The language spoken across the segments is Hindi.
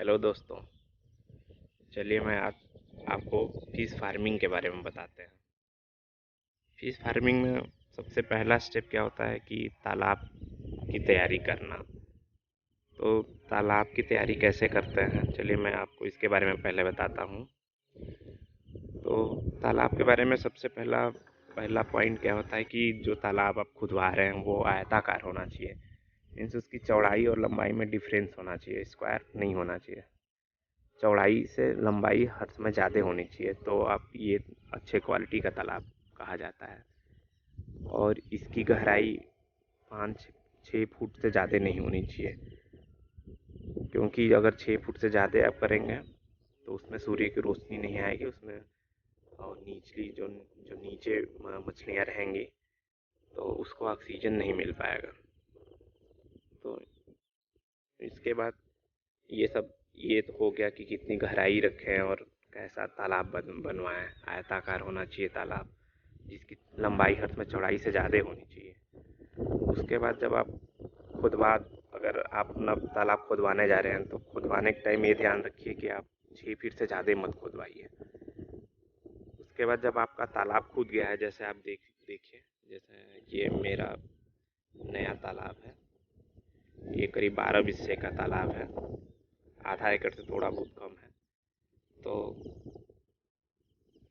हेलो दोस्तों। चलिए मैं आज आपको फिश फार्मिंग के बारे में बताते हैं। फिश फार्मिंग में सबसे पहला स्टेप क्या होता है कि तालाब की तैयारी करना। तो तालाब की तैयारी कैसे करते हैं, चलिए मैं आपको इसके बारे में पहले बताता हूँ। तो तालाब के बारे में सबसे पहला पहला पॉइंट क्या होता है कि जो तालाब आप खुदवा रहे हैं वो आयताकार होना चाहिए। मीन्स उसकी चौड़ाई और लंबाई में डिफरेंस होना चाहिए, स्क्वायर नहीं होना चाहिए। चौड़ाई से लंबाई हर समय ज़्यादा होनी चाहिए, तो आप ये अच्छे क्वालिटी का तालाब कहा जाता है। और इसकी गहराई 5-6 फुट से ज़्यादा नहीं होनी चाहिए, क्योंकि अगर 6 फुट से ज़्यादा आप करेंगे तो उसमें सूर्य की रोशनी नहीं आएगी उसमें, और निचली जो जो नीचे मछलियाँ रहेंगी तो उसको ऑक्सीजन नहीं मिल पाएगा। तो इसके बाद ये तो हो गया कि कितनी गहराई रखें और कैसा तालाब बनवाएं। आयताकार होना चाहिए तालाब, जिसकी लंबाई हर में चौड़ाई से ज़्यादा होनी चाहिए। उसके बाद जब आप खुदवा अगर आप अपना तालाब खुदवाने जा रहे हैं तो खुदवाने के टाइम ये ध्यान रखिए कि आप 6 फीट से ज़्यादा मत खुदवाइए। उसके बाद जब आपका तालाब खुद गया है, जैसे आप देखिए, जैसे ये मेरा नया तालाब है, ये करीब 12 बिस्से का तालाब है, आधा एकड़ से थोड़ा बहुत कम है। तो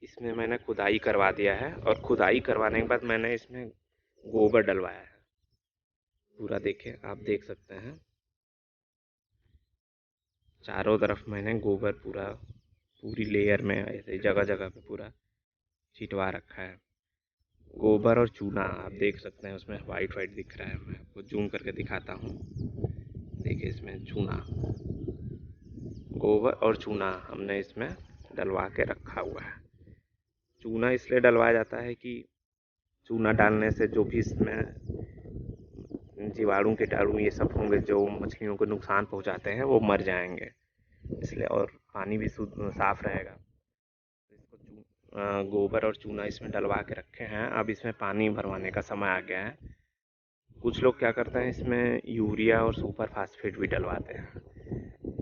इसमें मैंने खुदाई करवा दिया है, और खुदाई करवाने के बाद मैंने इसमें गोबर डलवाया है पूरा। देखिए, आप देख सकते हैं चारों तरफ मैंने गोबर पूरी लेयर में ऐसे जगह जगह पे पूरा छिटवा रखा है। गोबर और चूना आप देख सकते हैं, उसमें वाइट वाइट दिख रहा है। मैं आपको जूम करके दिखाता हूँ। देखिए, इसमें चूना, गोबर और चूना हमने इसमें डलवा के रखा हुआ है। चूना इसलिए डलवाया जाता है कि चूना डालने से जो भी इसमें जीवाणु कीटाणु ये सब होंगे जो मछलियों को नुकसान पहुंचाते हैं वो मर जाएंगे, इसलिए। और पानी भी शुद्ध साफ रहेगा। तो इसको गोबर और चूना इसमें डलवा के रखे हैं। अब इसमें पानी भरवाने का समय आ गया है। कुछ लोग क्या करते हैं, इसमें यूरिया और सुपर फास्फेट भी डलवाते हैं।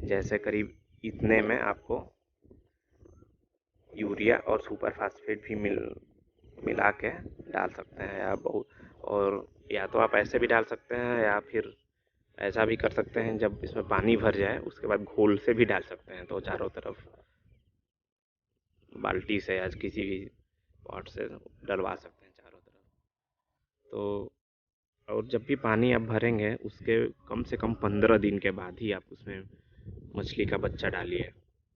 जैसे करीब इतने में आपको यूरिया और सुपर फास्फेट भी मिला के डाल सकते हैं, या बहुत, और या तो आप ऐसे भी डाल सकते हैं या फिर ऐसा भी कर सकते हैं, जब इसमें पानी भर जाए उसके बाद घोल से भी डाल सकते हैं। तो चारों तरफ बाल्टी से या किसी भी पॉट से डलवा सकते हैं चारों तरफ। तो और जब भी पानी आप भरेंगे उसके कम से कम 15 दिन के बाद ही आप उसमें मछली का बच्चा डालिए।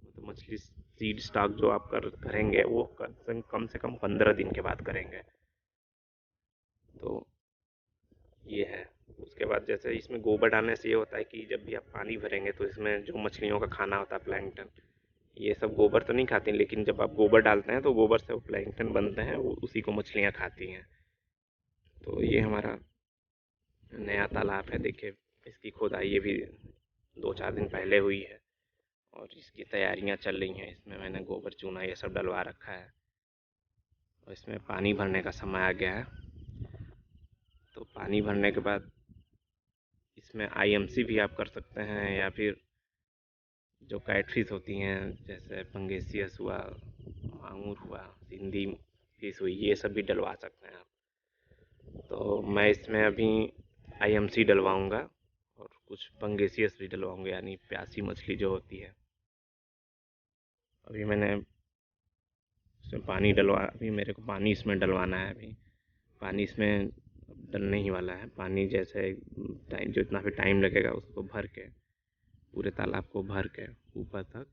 तो मछली सीड स्टॉक जो आप करेंगे वो कम से कम 15 दिन के बाद करेंगे। तो ये है। उसके बाद जैसे इसमें गोबर डालने से ये होता है कि जब भी आप पानी भरेंगे तो इसमें जो मछलियों का खाना होता है, प्लैंकटन, ये सब गोबर तो नहीं खाती, लेकिन जब आप गोबर डालते हैं तो गोबर से वो प्लैंकटन बनते हैं, वो उसी को मछलियाँ खाती हैं। तो ये हमारा नया तालाब है। देखिए, इसकी खोदाई ये भी 2-4 दिन पहले हुई है और इसकी तैयारियां चल रही हैं। इसमें मैंने गोबर चूना ये सब डलवा रखा है, और इसमें पानी भरने का समय आ गया है। तो पानी भरने के बाद इसमें आईएमसी भी आप कर सकते हैं, या फिर जो कैटफिश होती हैं जैसे पंगेसियस हुआ, मांगूर हुआ, सिंधी फिश हुई, ये सब भी डलवा सकते हैं आप। तो मैं इसमें अभी आईएमसी डलवाऊंगा और कुछ पंगेसियस भी डलवाऊंगा, यानी प्यासी मछली जो होती है। अभी मैंने इसमें पानी डलवा अभी मेरे को पानी इसमें डलवाना है। अभी पानी इसमें डलने ही वाला है। पानी जैसे टाइम जितना भी टाइम लगेगा उसको भर के, पूरे तालाब को भर के ऊपर तक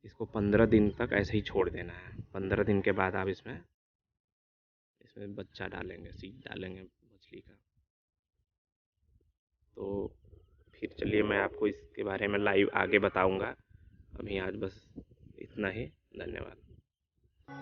इसको 15 दिन तक ऐसे ही छोड़ देना है। 15 दिन के बाद आप इसमें इसमें बच्चा डालेंगे, सीड डालेंगे मछली का। तो फिर चलिए मैं आपको इसके बारे में लाइव आगे बताऊंगा। अभी आज बस इतना ही। धन्यवाद।